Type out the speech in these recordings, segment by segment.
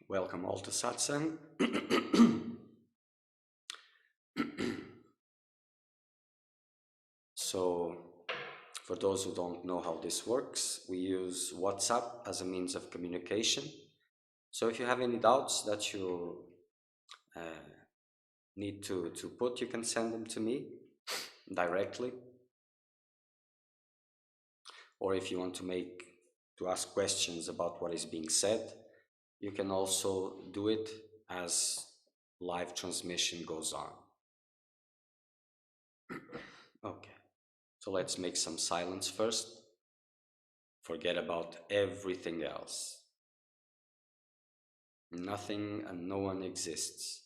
Welcome all to Satsang. So, for those who don't know how this works, we use WhatsApp as a means of communication. So if you have any doubts that you need to put, you can send them to me directly. Or if you want to ask questions about what is being said, you can also do it as live transmission goes on. Okay, so let's make some silence first. Forget about everything else. Nothing and no one exists.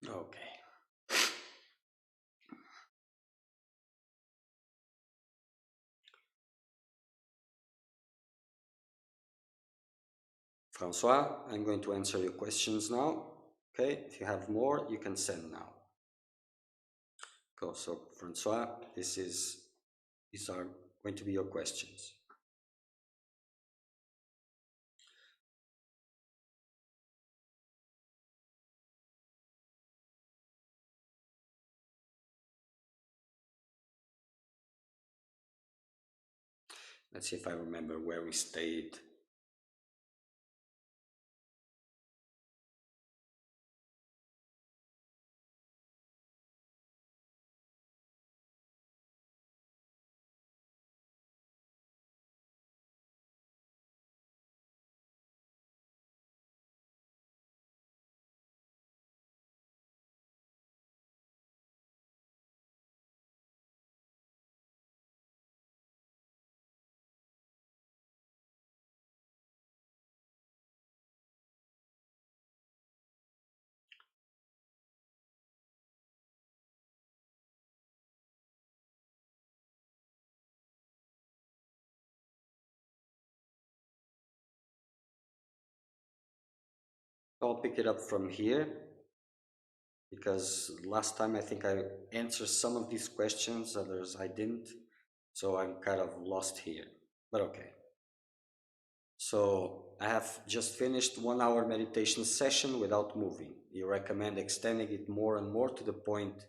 Okay. Francois, I'm going to answer your questions now. Okay, if you have more, you can send now. Go. So, Francois, these are going to be your questions. Let's see if I remember where we stayed. I'll pick it up from here because last time I think I answered some of these questions, others I didn't. So I'm kind of lost here, but okay. So I have just finished 1 hour meditation session without moving. You recommend extending it more and more to the point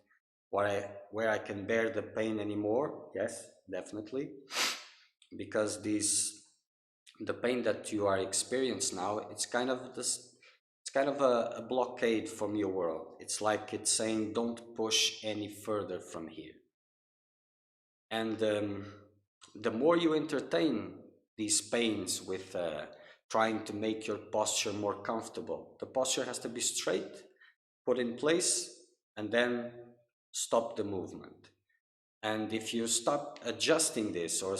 where I can bear the pain anymore? Yes, definitely. Because the pain that you are experiencing now, it's kind of a blockade from your world. It's like it's saying, don't push any further from here. And the more you entertain these pains with trying to make your posture more comfortable, the posture has to be straight, put in place, and then stop the movement. And if you stop adjusting this, or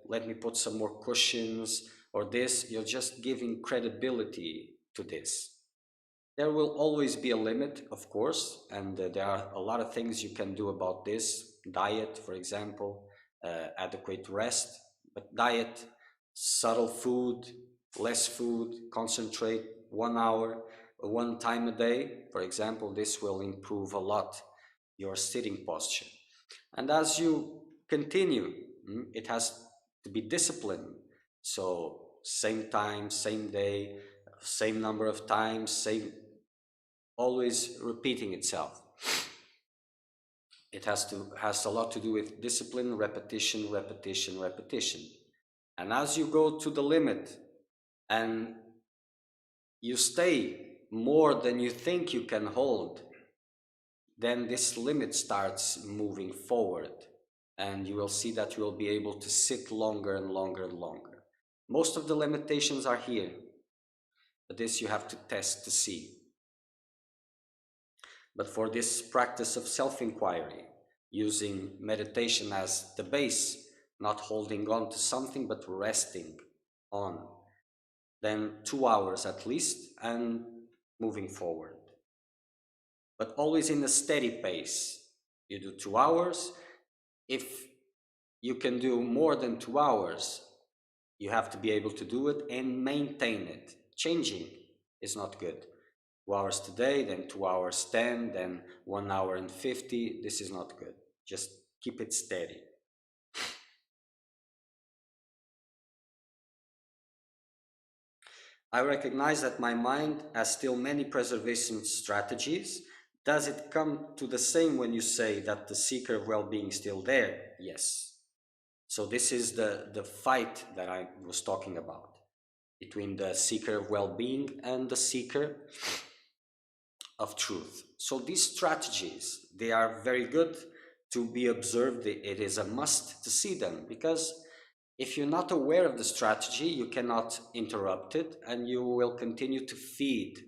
let me put some more cushions or this, you're just giving credibility to this. There will always be a limit, of course, and there are a lot of things you can do about this. Diet, for example, adequate rest, but diet, subtle food, less food, concentrate 1 hour, one time a day, for example, this will improve a lot your sitting posture. And as you continue, it has to be disciplined. So same time, same day, same number of times, same, always repeating itself. It has a lot to do with discipline, repetition, repetition, repetition. And as you go to the limit and you stay more than you think you can hold, then this limit starts moving forward, and you will see that you will be able to sit longer and longer and longer. Most of the limitations are here, but this you have to test to see. But for this practice of self-inquiry, using meditation as the base, not holding on to something but resting on, then 2 hours at least, and moving forward. But always in a steady pace. You do 2 hours. If you can do more than 2 hours, you have to be able to do it and maintain it. Changing is not good. 2 hours today, then 2 hours 10, then 1 hour and 50. This is not good. Just keep it steady. I recognize that my mind has still many preservation strategies. Does it come to the same when you say that the seeker of well-being is still there? Yes. So this is the fight that I was talking about between the seeker of well-being and the seeker of truth. So these strategies, they are very good to be observed. It is a must to see them, because if you're not aware of the strategy, you cannot interrupt it, and you will continue to feed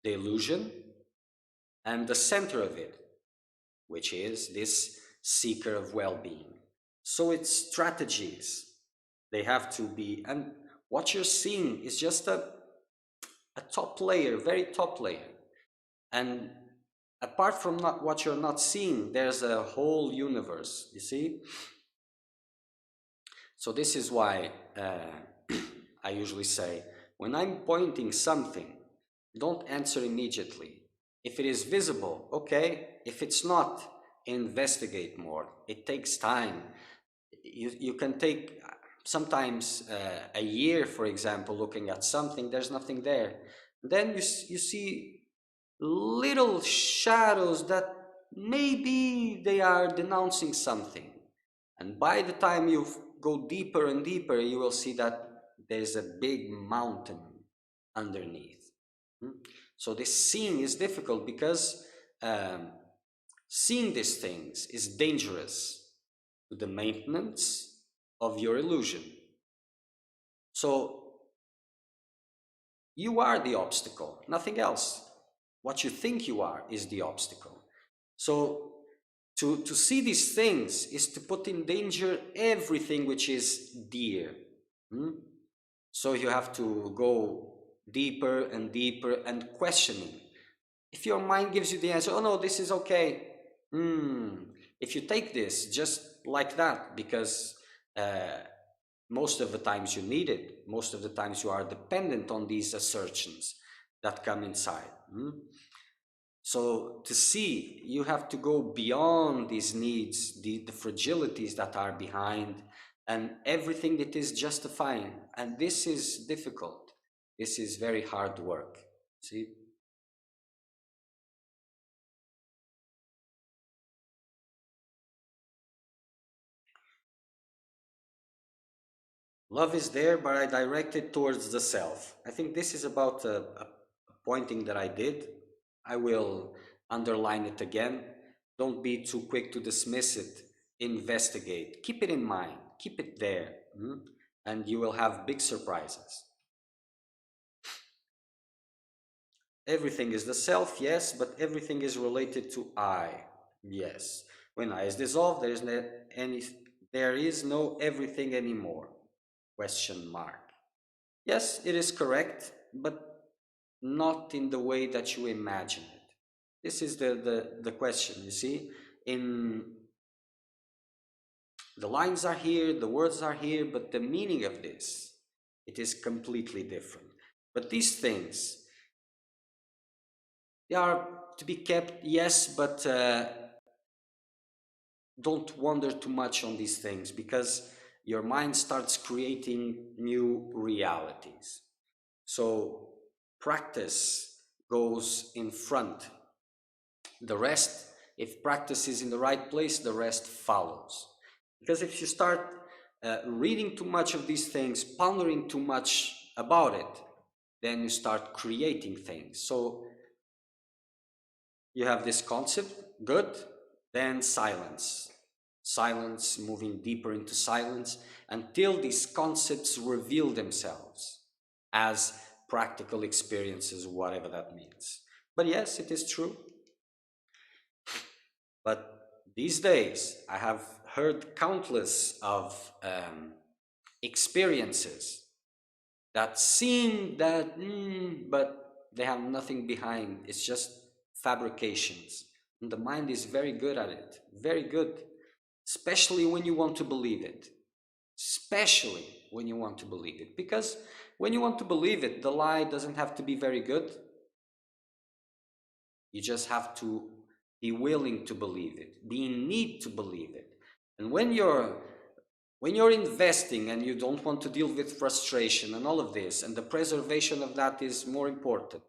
the illusion and the center of it, which is this seeker of well-being. So it's strategies. They have to be, and what you're seeing is just a top layer, very top layer. And apart from what you're not seeing, there's a whole universe, you see? So this is why I usually say, when I'm pointing something, don't answer immediately. If it is visible, okay. If it's not, investigate more. It takes time. You can take sometimes a year, for example, looking at something, there's nothing there. Then you see little shadows that maybe they are denouncing something. And by the time you go deeper and deeper, you will see that there's a big mountain underneath. So this seeing is difficult because seeing these things is dangerous to the maintenance of your illusion. So you are the obstacle, nothing else. What you think you are is the obstacle. So to see these things is to put in danger everything which is dear. So you have to go deeper and deeper and questioning. If your mind gives you the answer, oh no, this is okay. If you take this just like that, because most of the times you need it, most of the times you are dependent on these assertions that come inside. So to see, you have to go beyond these needs, the fragilities that are behind, and everything that is justifying. And this is difficult. This is very hard work. See? Love is there, but I direct it towards the self. I think this is about a pointing that I did. I will underline it again. Don't be too quick to dismiss it. Investigate. Keep it in mind. Keep it there. And you will have big surprises. Everything is the self, yes, but everything is related to I, yes. When I is dissolved, there is no everything anymore. Question mark. Yes, it is correct, but not in the way that you imagine it. This is the question, you see? In the lines are here, the words are here, but the meaning of this, it is completely different. But these things, they are to be kept, yes, but don't wonder too much on these things, because your mind starts creating new realities. So practice goes in front. The rest, if practice is in the right place, the rest follows. Because if you start reading too much of these things, pondering too much about it, then you start creating things. So you have this concept, good, then silence. Silence, moving deeper into silence, until these concepts reveal themselves as practical experiences, whatever that means. But yes, it is true. But these days, I have heard countless of experiences that seem that, but they have nothing behind. It's just fabrications. And the mind is very good at it, very good, especially when you want to believe it. Especially when you want to believe it. Because when you want to believe it, the lie doesn't have to be very good. You just have to be willing to believe it, be in need to believe it. And when you're investing and you don't want to deal with frustration and all of this, and the preservation of that is more important,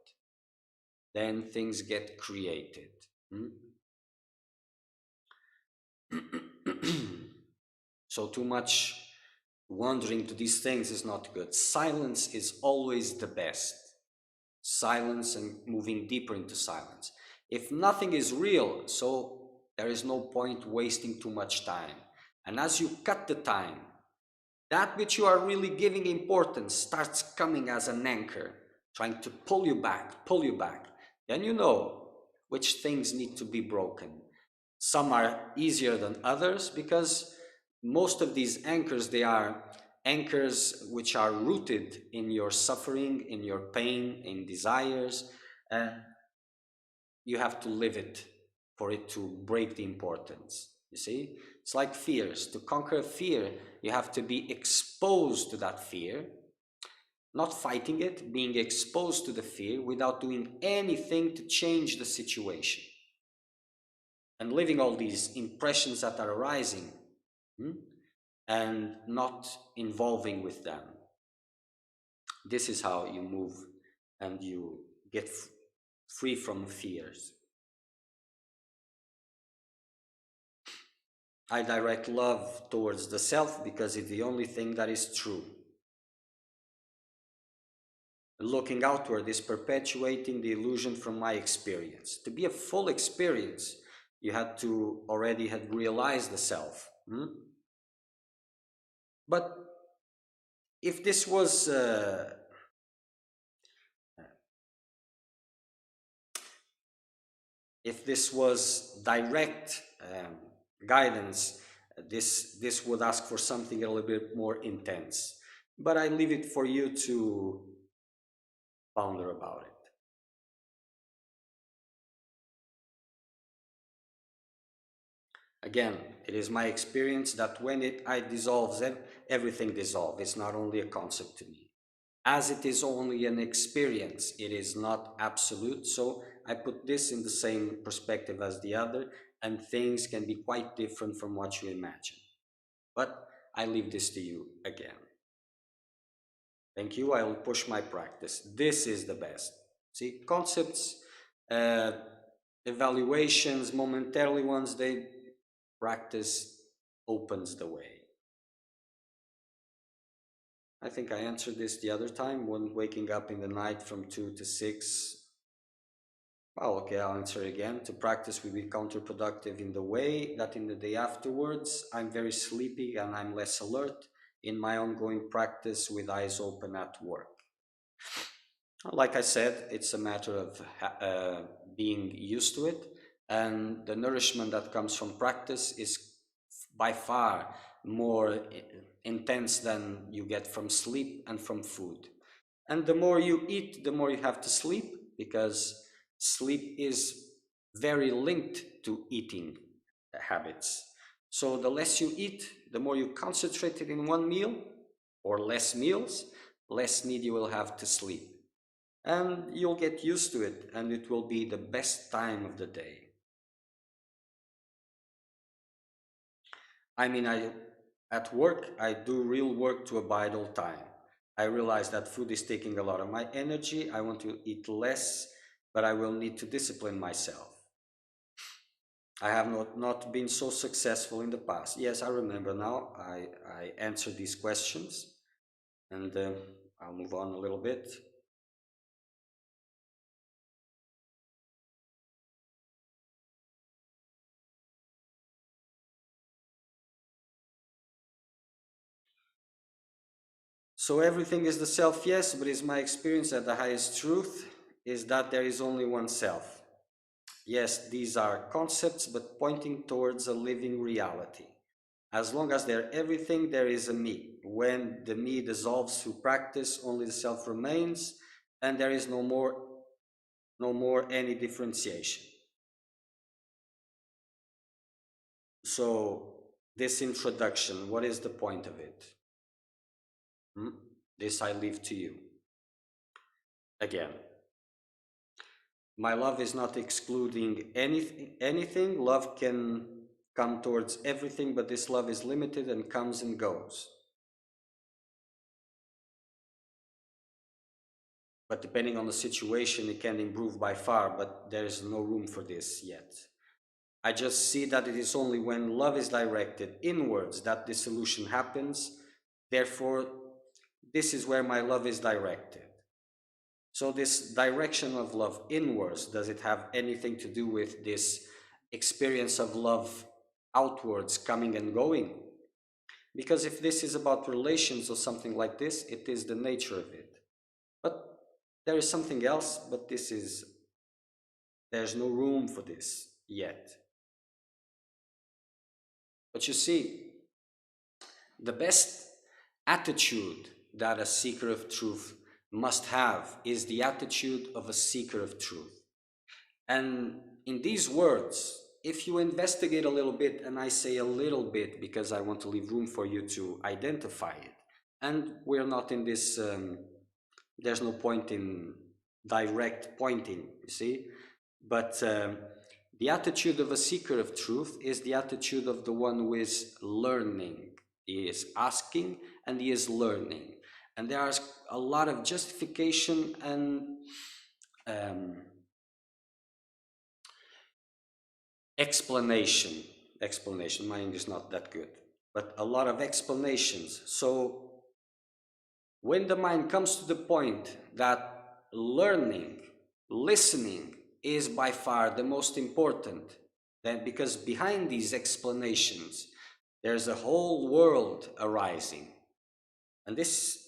then things get created. So too much wandering to these things is not good. Silence is always the best. Silence and moving deeper into silence. If nothing is real, so there is no point wasting too much time. And as you cut the time, that which you are really giving importance starts coming as an anchor, trying to pull you back, pull you back. Then you know which things need to be broken. Some are easier than others because most of these anchors, they are anchors which are rooted in your suffering, in your pain, in desires. you have to live it for it to break the importance. You see, it's like fears. To conquer fear, you have to be exposed to that fear, not fighting it, being exposed to the fear without doing anything to change the situation, and living all these impressions that are arising, and not involving with them. This is how you move and you get free from fears. I direct love towards the self because it's the only thing that is true. Looking outward is perpetuating the illusion from my experience. To be a full experience, you had to already have realized the self. But if this was direct guidance, this would ask for something a little bit more intense. But I leave it for you to ponder about it. Again, it is my experience that when I dissolves, everything dissolves. It's not only a concept to me. As it is only an experience, it is not absolute. So I put this in the same perspective as the other, and things can be quite different from what you imagine. But I leave this to you again. Thank you. I will push my practice. This is the best. See, concepts, evaluations, momentarily ones, they practice opens the way. I think I answered this the other time when waking up in the night from 2 to 6. Well, okay, I'll answer again. To practice will be counterproductive in the way that in the day afterwards, I'm very sleepy and I'm less alert in my ongoing practice with eyes open at work. Like I said, it's a matter of being used to it, and the nourishment that comes from practice is by far more intense than you get from sleep and from food. And the more you eat, the more you have to sleep, because sleep is very linked to eating habits. So the less you eat, the more you concentrate it in one meal or less meals, less need you will have to sleep. And you'll get used to it, and it will be the best time of the day. I mean, at work, I do real work to abide all time. I realize that food is taking a lot of my energy. I want to eat less, but I will need to discipline myself. I have not been so successful in the past. Yes, I remember now. I answered these questions, and I'll move on a little bit. So everything is the self, yes, but is my experience that the highest truth is that there is only one self. Yes, these are concepts, but pointing towards a living reality. As long as they're everything, there is a me. When the me dissolves through practice, only the self remains, and there is no more any differentiation. So this introduction, what is the point of it? This I leave to you. Again, my love is not excluding anything. Love can come towards everything, but this love is limited and comes and goes. But depending on the situation, it can improve by far, but there is no room for this yet. I just see that it is only when love is directed inwards that this solution happens. Therefore, this is where my love is directed. So this direction of love inwards, does it have anything to do with this experience of love outwards, coming and going? Because if this is about relations or something like this, it is the nature of it. But there is something else, but there's no room for this yet. But you see, the best attitude that a seeker of truth must have is the attitude of a seeker of truth. And in these words, if you investigate a little bit, and I say a little bit because I want to leave room for you to identify it, and we're not in this, there's no point in direct pointing, you see, but the attitude of a seeker of truth is the attitude of the one who is learning. He is asking and he is learning. And there is a lot of justification and explanation. My English is not that good, but a lot of explanations. So when the mind comes to the point that learning, listening is by far the most important, then because behind these explanations, there's a whole world arising. And this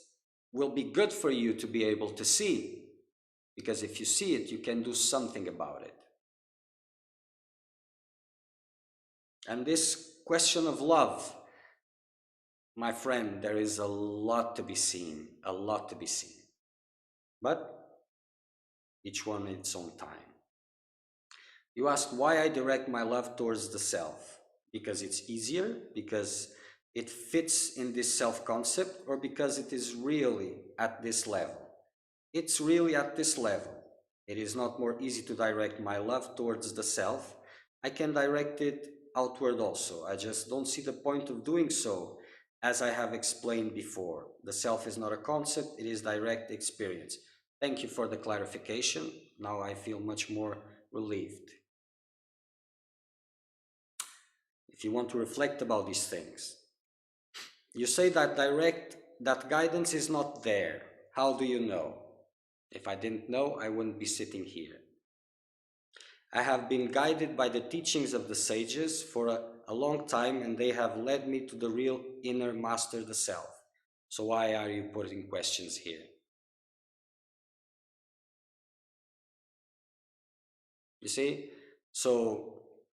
will be good for you to be able to see, because if you see it, you can do something about it. And this question of love, my friend, there is a lot to be seen, a lot to be seen. But each one in its own time. You ask why I direct my love towards the self. Because it's easier, because it fits in this self-concept, or because it is really at this level. It's really at this level. It is not more easy to direct my love towards the self. I can direct it outward also. I just don't see the point of doing so, as I have explained before. The self is not a concept, it is direct experience. Thank you for the clarification. Now I feel much more relieved. If you want to reflect about these things, you say that that guidance is not there. How do you know? If I didn't know, I wouldn't be sitting here. I have been guided by the teachings of the sages for a long time, and they have led me to the real inner master, the self. So why are you putting questions here? You see? So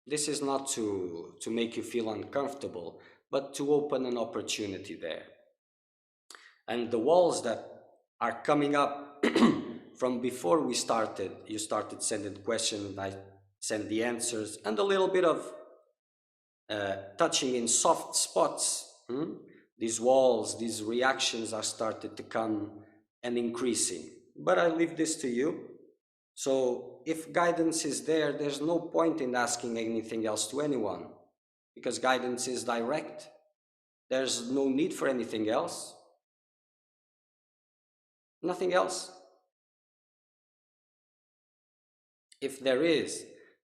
this is not to make you feel uncomfortable, but to open an opportunity there. And the walls that are coming up from before we started, you started sending questions, and I send the answers, and a little bit of touching in soft spots. These walls, these reactions are started to come and increasing. But I leave this to you. So if guidance is there, there's no point in asking anything else to anyone, because guidance is direct. There's no need for anything else. Nothing else. If there is,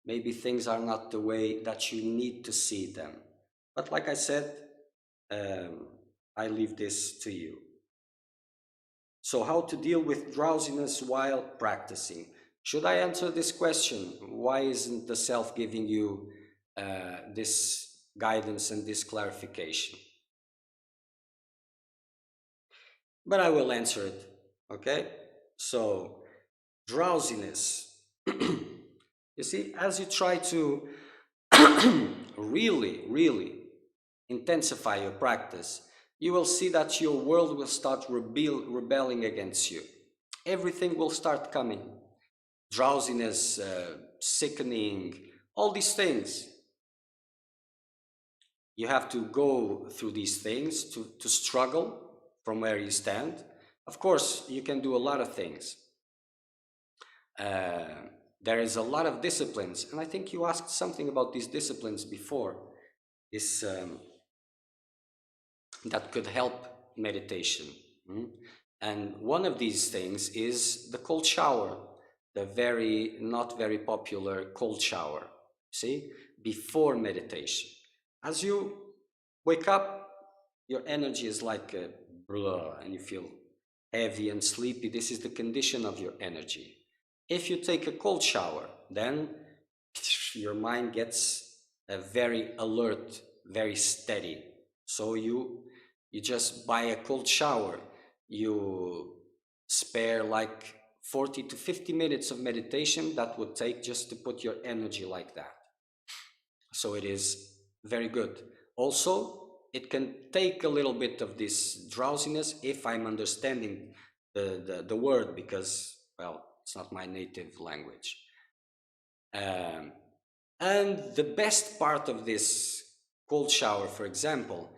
maybe things are not the way that you need to see them. But like I said, I leave this to you. So how to deal with drowsiness while practicing? Should I answer this question? Why isn't the self giving you this guidance and this clarification? But I will answer it, okay? So, drowsiness. You see, as you try to really intensify your practice, you will see that your world will start rebelling against you. Everything will start coming. Drowsiness, sickening, all these things. You have to go through these things to struggle from where you stand. Of course, you can do a lot of things. There is a lot of disciplines, and I think you asked something about these disciplines before. This that could help meditation. And one of these things is the cold shower, the not very popular cold shower, see, before meditation. As you wake up, your energy is like a blah, and you feel heavy and sleepy. This is the condition of your energy. If you take a cold shower, then your mind gets very alert, very steady. So you just buy a cold shower, you spare like 40 to 50 minutes of meditation that would take just to put your energy like that. So it is very good. Also, it can take a little bit of this drowsiness if I'm understanding the word, because, well, it's not my native language. Um, and the best part of this cold shower, for example,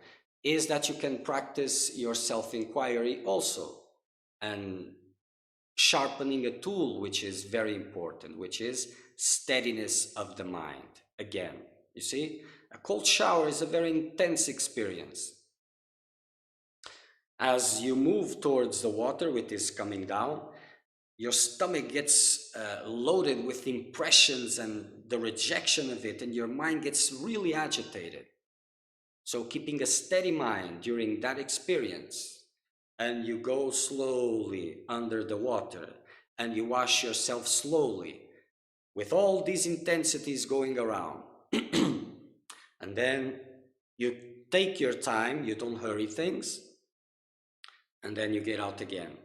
is that you can practice your self-inquiry also, and sharpening a tool which is very important, which is steadiness of the mind. Again, you see, a cold shower is a very intense experience. As you move towards the water, which is coming down, your stomach gets loaded with impressions and the rejection of it, and your mind gets really agitated. So keeping a steady mind during that experience, and you go slowly under the water, and you wash yourself slowly with all these intensities going around. And then you take your time, you don't hurry things, and then you get out again.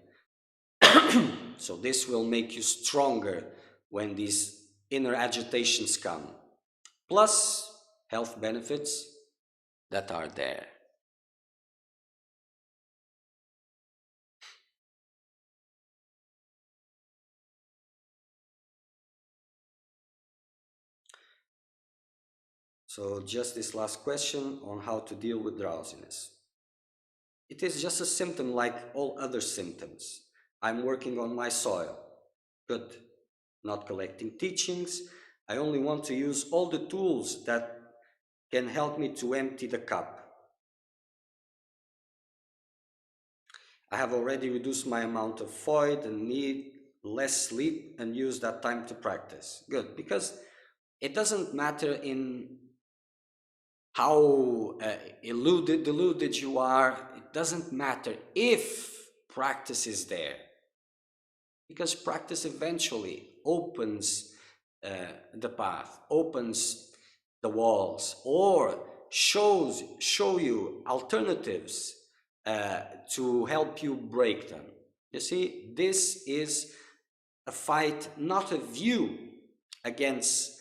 So this will make you stronger when these inner agitations come, plus health benefits that are there. So just this last question on how to deal with drowsiness. It is just a symptom like all other symptoms. I'm working on my soil. Good. Not collecting teachings. I only want to use all the tools that can help me to empty the cup. I have already reduced my amount of food and need less sleep and use that time to practice. Good, because it doesn't matter in how deluded you are. It doesn't matter if practice is there, because practice eventually opens the path, opens the walls, or show you alternatives to help you break them. You see, this is a fight, not of you against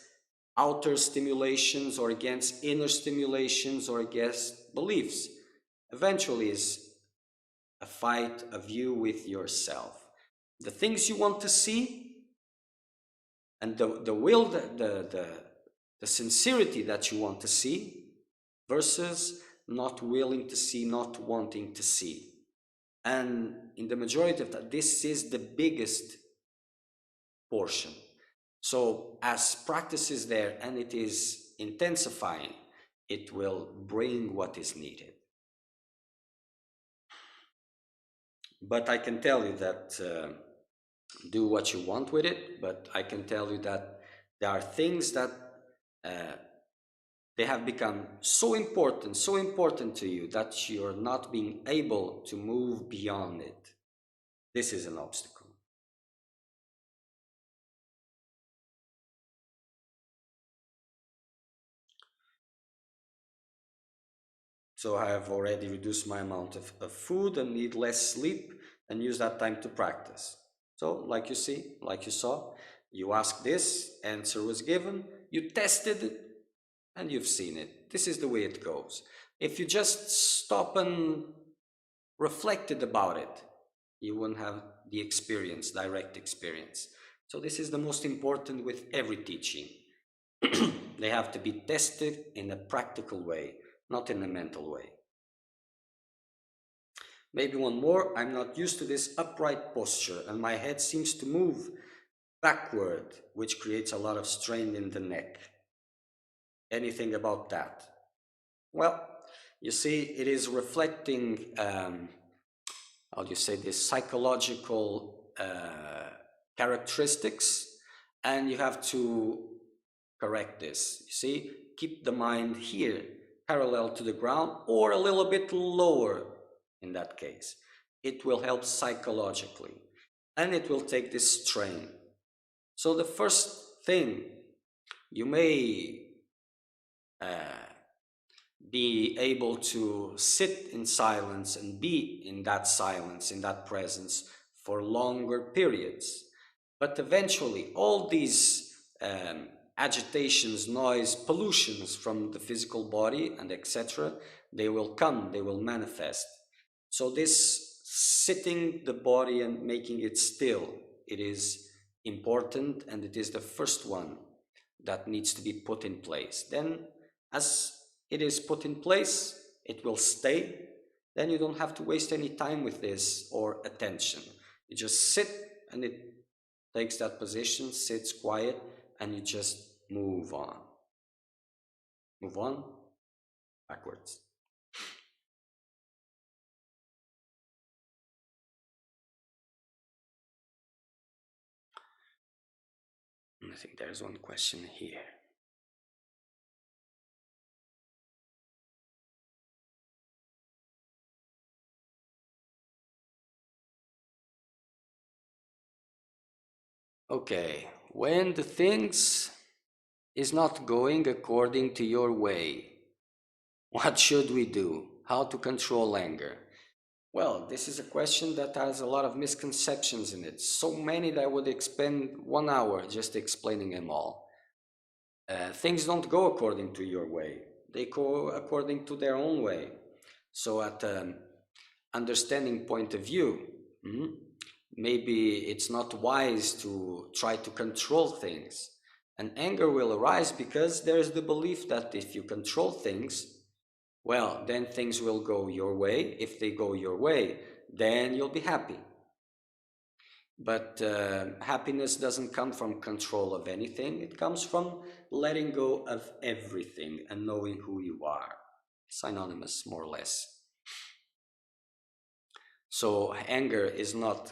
outer stimulations or against inner stimulations or against beliefs. Eventually is a fight of you with yourself. The things you want to see, and the will, the sincerity that you want to see, versus not willing to see, not wanting to see. And in the majority of that, this is the biggest portion. So as practice is there and it is intensifying, it will bring what is needed. But I can tell you that do what you want with it, but I can tell you that there are things that they have become so important to you that you're not being able to move beyond it. This is an obstacle. So I have already reduced my amount of food and need less sleep and use that time to practice. So like you see, like you saw, you asked this, answer was given, you tested it, and you've seen it. This is the way it goes. If you just stop and reflected about it, you wouldn't have the experience, direct experience. So this is the most important with every teaching. They have to be tested in a practical way, not in a mental way. Maybe one more. I'm not used to this upright posture and my head seems to move backward, which creates a lot of strain in the neck. Anything about that? Well, you see, it is reflecting, how do you say this, psychological characteristics, and you have to correct this. You see, keep the mind here, parallel to the ground, or a little bit lower in that case. It will help psychologically, and it will take this strain. So the first thing, you may be able to sit in silence and be in that silence, in that presence for longer periods. But eventually, all these agitations, noise, pollutions from the physical body and etc., they will come, they will manifest. So this sitting the body and making it still, it is important, and it is the first one. that needs to be put in place. Then as it is put in place, it will stay. Then you don't have to waste any time with this or attention. You just sit and it takes that position, sits quiet, and you just move on. Move on backwards. I think there's one question here. Okay, when the things is not going according to your way, what should we do? How to control anger? Well, this is a question that has a lot of misconceptions in it. So many that I would spend 1 hour just explaining them all. Things don't go according to your way. They go according to their own way. So at an understanding point of view, maybe it's not wise to try to control things. And anger will arise because there's the belief that if you control things, well, then things will go your way. If they go your way, then you'll be happy. But happiness doesn't come from control of anything. It comes from letting go of everything and knowing who you are. Synonymous, more or less. So anger is not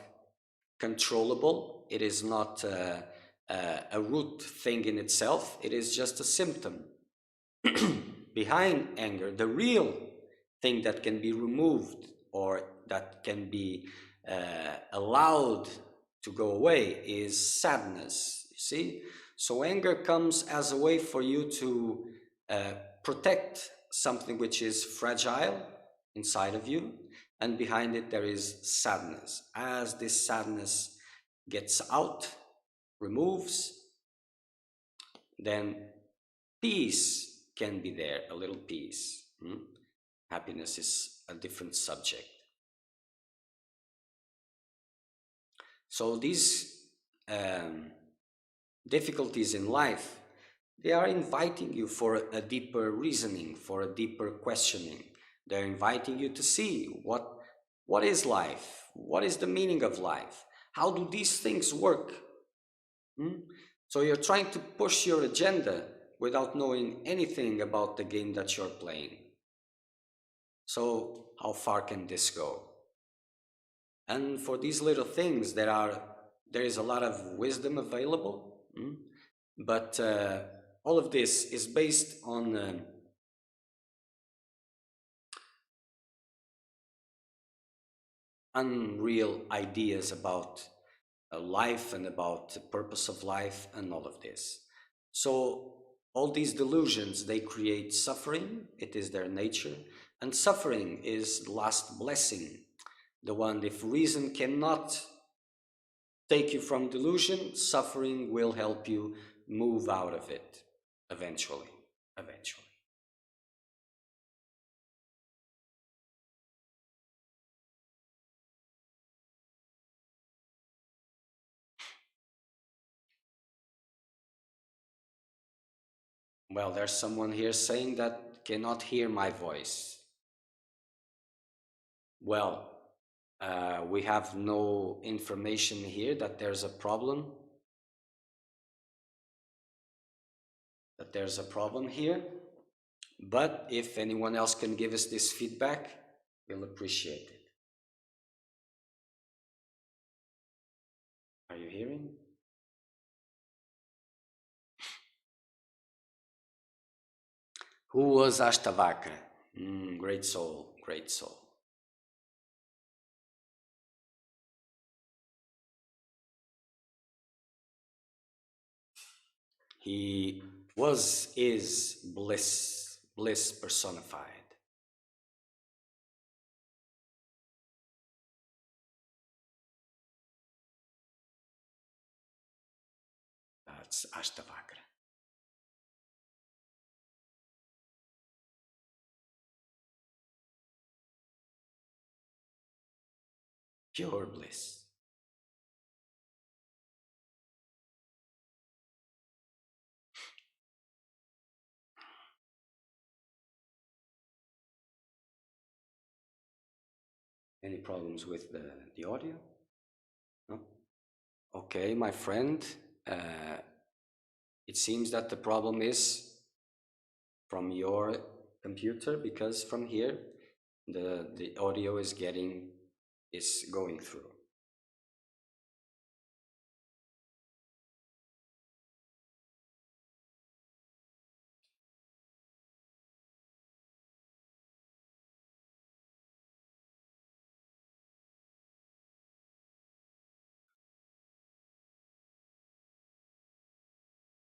controllable. It is not a root thing in itself. It is just a symptom. Behind anger, the real thing that can be removed or that can be allowed to go away is sadness, you see? So anger comes as a way for you to protect something which is fragile inside of you, and behind it there is sadness. As this sadness gets out, removes, then peace can be there, a little peace. Happiness is a different subject. So these difficulties in life, they are inviting you for a deeper reasoning, for a deeper questioning. They're inviting you to see what is life? What is the meaning of life? How do these things work? So you're trying to push your agenda without knowing anything about the game that you're playing. So how far can this go? And for these little things, there is a lot of wisdom available, but all of this is based on unreal ideas about life and about the purpose of life and all of this. So all these delusions, they create suffering. It is their nature. And suffering is the last blessing. The one, if reason cannot take you from delusion, suffering will help you move out of it eventually. Well, there's someone here saying that cannot hear my voice. Well, we have no information here that there's a problem. Here. But if anyone else can give us this feedback, we'll appreciate it. Are you hearing? Who was Ashtavakra? Great soul, great soul. He is bliss personified. That's Ashtavakra. Pure bliss. Any problems with the audio? No? Okay, my friend, it seems that the problem is from your computer, because from here the audio is going through.